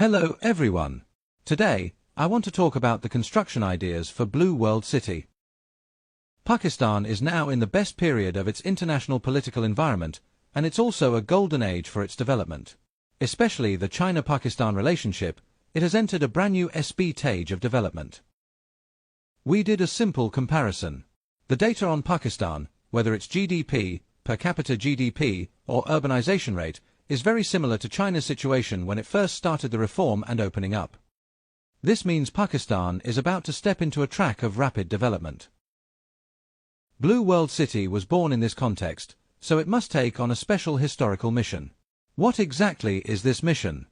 Hello everyone. Today, I want to talk about the construction ideas for Blue World City. Pakistan is now in the best period of its international political environment, and it's also a golden age for its development. Especially the China-Pakistan relationship, it has entered a brand new stage of development. We did a simple comparison. The data on Pakistan, whether it's GDP, per capita GDP, or urbanization rate, is very similar to China's situation when it first started the reform and opening up. This means Pakistan is about to step into a track of rapid development. Blue World City was born in this context, so it must take on a special historical mission. What exactly is this mission?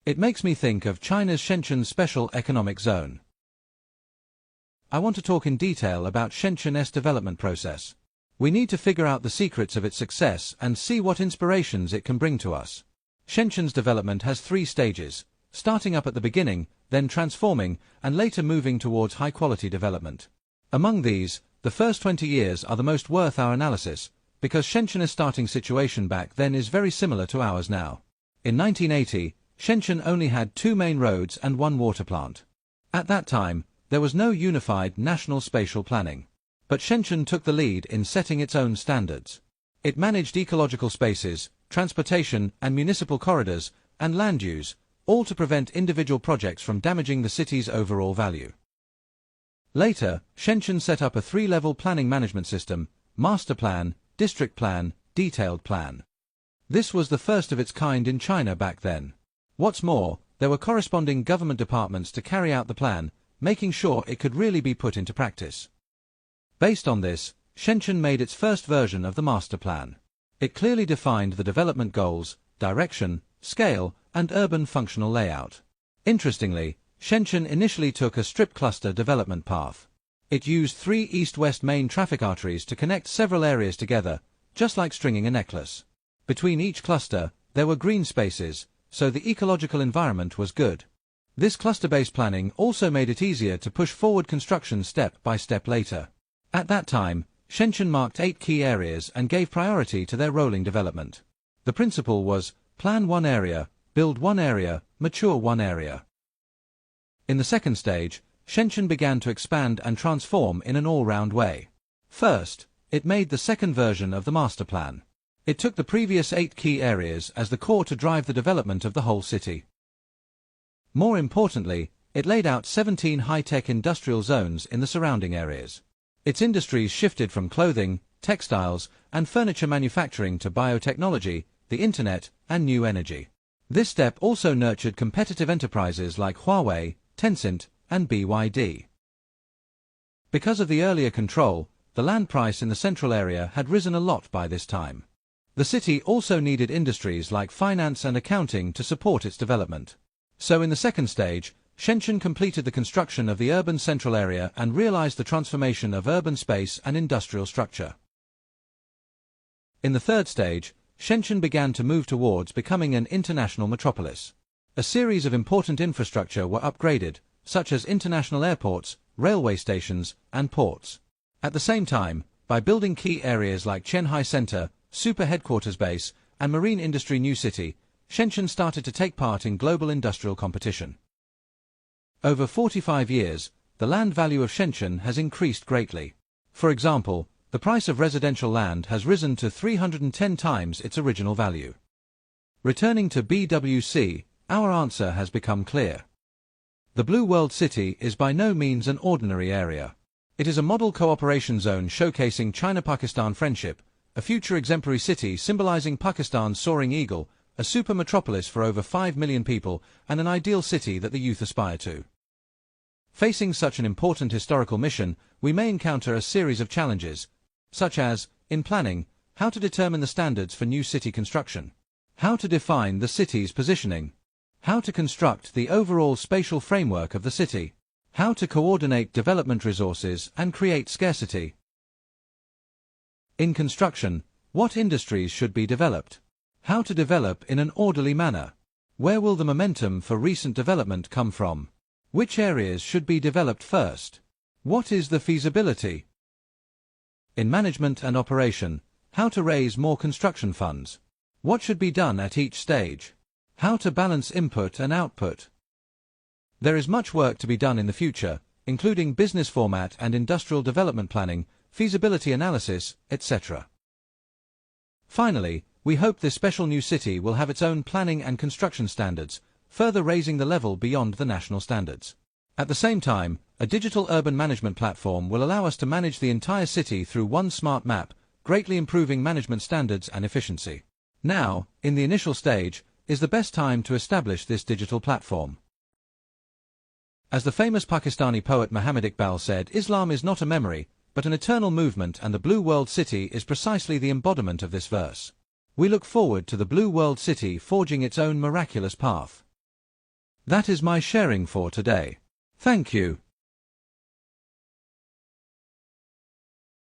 It makes me think of China's Shenzhen Special Economic Zone. I want to talk in detail about Shenzhen's development process. We need to figure out the secrets of its success and see what inspirations it can bring to us. Shenzhen's development has 3 stages, starting up at the beginning, then transforming, and later moving towards high-quality development. Among these, the first 20 years are the most worth our analysis, because Shenzhen's starting situation back then is very similar to ours now. In 1980, Shenzhen only had 2 main roads and 1 water plant. At that time, there was no unified national spatial planning. But Shenzhen took the lead in setting its own standards. It managed ecological spaces, transportation and municipal corridors, and land use, all to prevent individual projects from damaging the city's overall value. Later, Shenzhen set up a 3-level planning management system: master plan, district plan, detailed plan. This was the first of its kind in China back then. What's more, there were corresponding government departments to carry out the plan, making sure it could really be put into practice. Based on this, Shenzhen made its first version of the master plan. It clearly defined the development goals, direction, scale, and urban functional layout. Interestingly, Shenzhen initially took a strip cluster development path. It used 3 east-west main traffic arteries to connect several areas together, just like stringing a necklace. Between each cluster, there were green spaces, so the ecological environment was good. This cluster-based planning also made it easier to push forward construction step by step later. At that time, Shenzhen marked 8 key areas and gave priority to their rolling development. The principle was, plan 1 area, build 1 area, mature 1 area. In the second stage, Shenzhen began to expand and transform in an all-round way. First, it made the second version of the master plan. It took the previous 8 key areas as the core to drive the development of the whole city. More importantly, it laid out 17 high-tech industrial zones in the surrounding areas. Its industries shifted from clothing, textiles, and furniture manufacturing to biotechnology, the internet, and new energy. This step also nurtured competitive enterprises like Huawei, Tencent, and BYD. Because of the earlier control, the land price in the central area had risen a lot by this time. The city also needed industries like finance and accounting to support its development. So in the second stage, Shenzhen completed the construction of the urban central area and realized the transformation of urban space and industrial structure. In the third stage, Shenzhen began to move towards becoming an international metropolis. A series of important infrastructure were upgraded, such as international airports, railway stations, and ports. At the same time, by building key areas like Qianhai Center, Super Headquarters Base, and Marine Industry New City, Shenzhen started to take part in global industrial competition. Over 45 years, the land value of Shenzhen has increased greatly. For example, the price of residential land has risen to 310 times its original value. Returning to BWC, our answer has become clear. The Blue World City is by no means an ordinary area. It is a model cooperation zone showcasing China-Pakistan friendship, a future exemplary city symbolizing Pakistan's soaring eagle, a super metropolis for over 5 million people, and an ideal city that the youth aspire to. Facing such an important historical mission, we may encounter a series of challenges, such as, in planning, how to determine the standards for new city construction, how to define the city's positioning, how to construct the overall spatial framework of the city, how to coordinate development resources and create scarcity. In construction, what industries should be developed? How to develop in an orderly manner? Where will the momentum for recent development come from? Which areas should be developed first? What is the feasibility? In management and operation, how to raise more construction funds? What should be done at each stage? How to balance input and output. There is much work to be done in the future, including business format and industrial development planning, feasibility analysis, etc. Finally, we hope this special new city will have its own planning and construction standards, further raising the level beyond the national standards. At the same time, a digital urban management platform will allow us to manage the entire city through one smart map, greatly improving management standards and efficiency. Now, in the initial stage, is the best time to establish this digital platform. As the famous Pakistani poet Muhammad Iqbal said, Islam is not a memory, but an eternal movement, and the Blue World City is precisely the embodiment of this verse. We look forward to the Blue World City forging its own miraculous path. That is my sharing for today. Thank you.